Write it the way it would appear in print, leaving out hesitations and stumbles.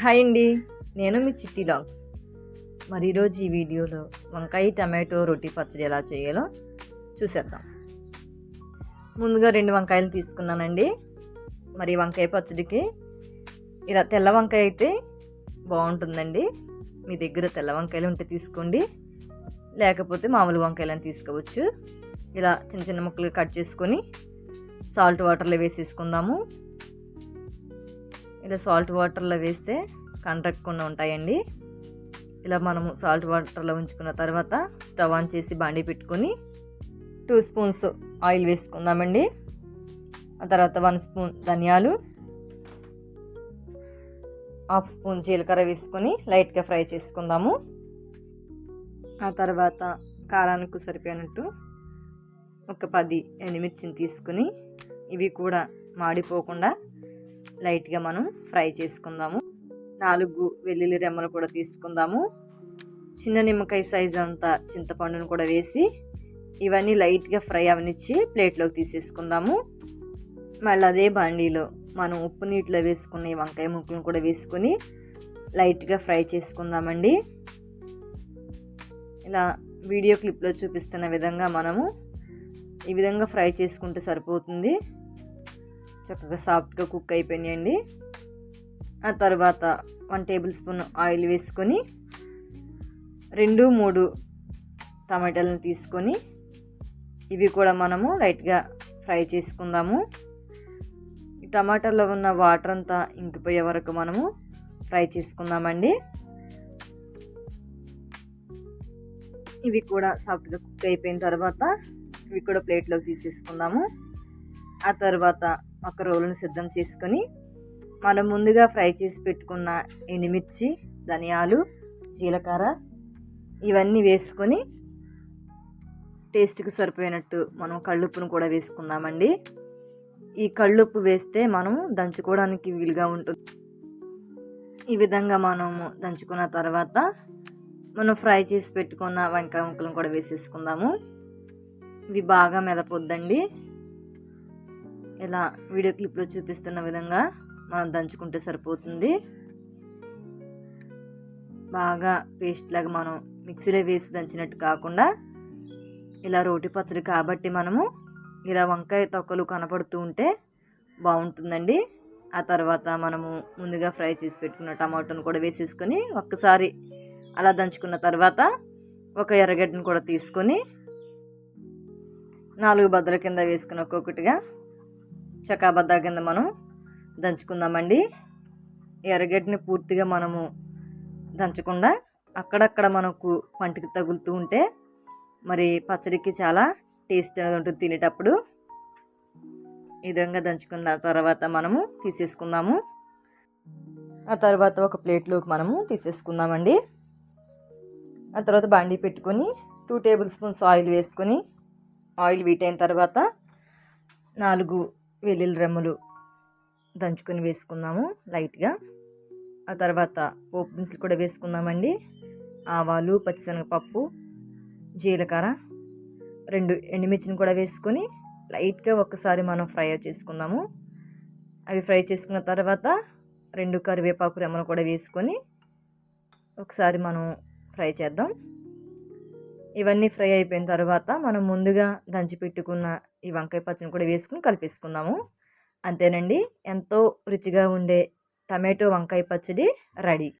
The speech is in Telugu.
హాయ్ అండి, నేను మీ చిట్టి లాగ్స్. మరి ఈరోజు ఈ వీడియోలో వంకాయ టమాటో రోటి పచ్చడి ఎలా చేయాలో చూసేద్దాం. ముందుగా 2 వంకాయలు తీసుకున్నానండి. మరి వంకాయ పచ్చడికి ఇలా తెల్ల వంకాయ అయితే బాగుంటుందండి. మీ దగ్గర తెల్ల వంకాయలు ఉంటే తీసుకోండి, లేకపోతే మామూలు వంకాయలను తీసుకోవచ్చు. ఇలా చిన్న చిన్న ముక్కలు కట్ చేసుకొని సాల్ట్ వాటర్లో వేసేసుకుందాము. ఇలా సాల్ట్ వాటర్లో వేస్తే కంటకుండా ఉంటాయండి. ఇలా మనము సాల్ట్ వాటర్లో ఉంచుకున్న తర్వాత స్టవ్ ఆన్ చేసి బాండీ పెట్టుకొని 2 స్పూన్స్ ఆయిల్ వేసుకుందామండి. ఆ తర్వాత 1 స్పూన్ ధనియాలు, 1/2 స్పూన్ జీలకర్ర వేసుకొని లైట్గా ఫ్రై చేసుకుందాము. ఆ తర్వాత కారానికి సరిపోయినట్టు ఒక 10 ఎండుమిర్చిని తీసుకుని ఇవి కూడా మాడిపోకుండా లైట్గా మనం ఫ్రై చేసుకుందాము. 4 వెల్లుల్లి రెమ్మలు కూడా తీసుకుందాము. చిన్న నిమ్మకాయ సైజు అంతా చింతపండును కూడా వేసి ఇవన్నీ లైట్గా ఫ్రై అవనిచ్చి ప్లేట్లోకి తీసేసుకుందాము. మళ్ళీ అదే బాండీలో మనం ఉప్పు నీటిలో వేసుకున్న ఈ వంకాయ ముక్కలను కూడా వేసుకొని లైట్గా ఫ్రై చేసుకుందామండి. ఇలా వీడియో క్లిప్లో చూపిస్తున్న విధంగా మనము ఈ విధంగా ఫ్రై చేసుకుంటే సరిపోతుంది. చక్కగా సాఫ్ట్గా కుక్ అయిపోయినాయండి. ఆ తర్వాత 1 టేబుల్ స్పూన్ ఆయిల్ వేసుకొని 2-3 టమాటాలను తీసుకొని ఇవి కూడా మనము లైట్గా ఫ్రై చేసుకుందాము. ఈ టమాటాలో ఉన్న వాటర్ అంతా ఇంకిపోయే వరకు మనము ఫ్రై చేసుకుందామండి. ఇవి కూడా సాఫ్ట్గా కుక్ అయిపోయిన తర్వాత ఇవి కూడా ప్లేట్లోకి తీసేసుకుందాము. ఆ తర్వాత ఒక రోలును సిద్ధం చేసుకొని మనం ముందుగా ఫ్రై చేసి పెట్టుకున్న ఎండుమిర్చి, ధనియాలు, జీలకర్ర ఇవన్నీ వేసుకొని టేస్ట్కి సరిపోయినట్టు మనం కళ్ళుప్పును కూడా వేసుకుందామండి. ఈ కళ్ళుప్పు వేస్తే మనము దంచుకోవడానికి వీలుగా ఉంటుంది. ఈ విధంగా మనము దంచుకున్న తర్వాత మనం ఫ్రై చేసి పెట్టుకున్న వంకాయ ముక్కలను కూడా వేసేసుకుందాము. ఇవి బాగా మెదపొద్దండి. ఇలా వీడియో క్లిప్లో చూపిస్తున్న విధంగా మనం దంచుకుంటే సరిపోతుంది. బాగా పేస్ట్ లాగా మనం మిక్సీలో వేసి దంచినట్టు కాకుండా ఇలా రోటి పచ్చడి కాబట్టి మనము ఇలా వంకాయ తొక్కలు కనపడుతూ ఉంటే బాగుంటుందండి. ఆ తర్వాత మనము ముందుగా ఫ్రై చేసి పెట్టుకున్న టమాటోను కూడా వేసేసుకొని ఒక్కసారి అలా దంచుకున్న తర్వాత ఒక ఎర్రగడ్డను కూడా తీసుకొని 4 బద్దల కింద వేసుకుని ఒక్కొక్కటిగా చకాబద్దా కింద మనం దంచుకుందామండి. ఎర్రగడ్డని పూర్తిగా మనము దంచకుండా అక్కడక్కడ మనకు పంటికి తగులుతూ ఉంటే మరి పచ్చడికి చాలా టేస్ట్ అనేది ఉంటుంది తినేటప్పుడు. ఈ విధంగా దంచుకున్న తర్వాత మనము తీసేసుకుందాము. ఆ తర్వాత ఒక ప్లేట్లోకి మనము తీసేసుకుందామండి. ఆ తర్వాత బాండీ పెట్టుకొని 2 టేబుల్ స్పూన్స్ ఆయిల్ వేసుకొని ఆయిల్ వీటైన తర్వాత 4 వెల్లుల్లి రెమ్మలు దంచుకొని వేసుకుందాము లైట్గా. ఆ తర్వాత పోపు దినుసులు కూడా వేసుకుందామండి. ఆవాలు, పచ్చిశనగపప్పు, జీలకర్ర, 2 ఎండుమిర్చిని కూడా వేసుకొని లైట్గా ఒక్కసారి మనం ఫ్రై చేసుకుందాము. అవి ఫ్రై చేసుకున్న తర్వాత 2 కరివేపాకు రెమ్మలు కూడా వేసుకొని ఒకసారి మనం ఫ్రై చేద్దాం. ఇవన్నీ ఫ్రై అయిపోయిన తర్వాత మనం ముందుగా దంచి పెట్టుకున్న ఈ వంకాయ పచ్చడిని కూడా వేసుకుని కలిపేసుకుందాము. అంతేనండి, ఎంతో రుచిగా ఉండే టమాటో వంకాయ పచ్చడి రెడీ.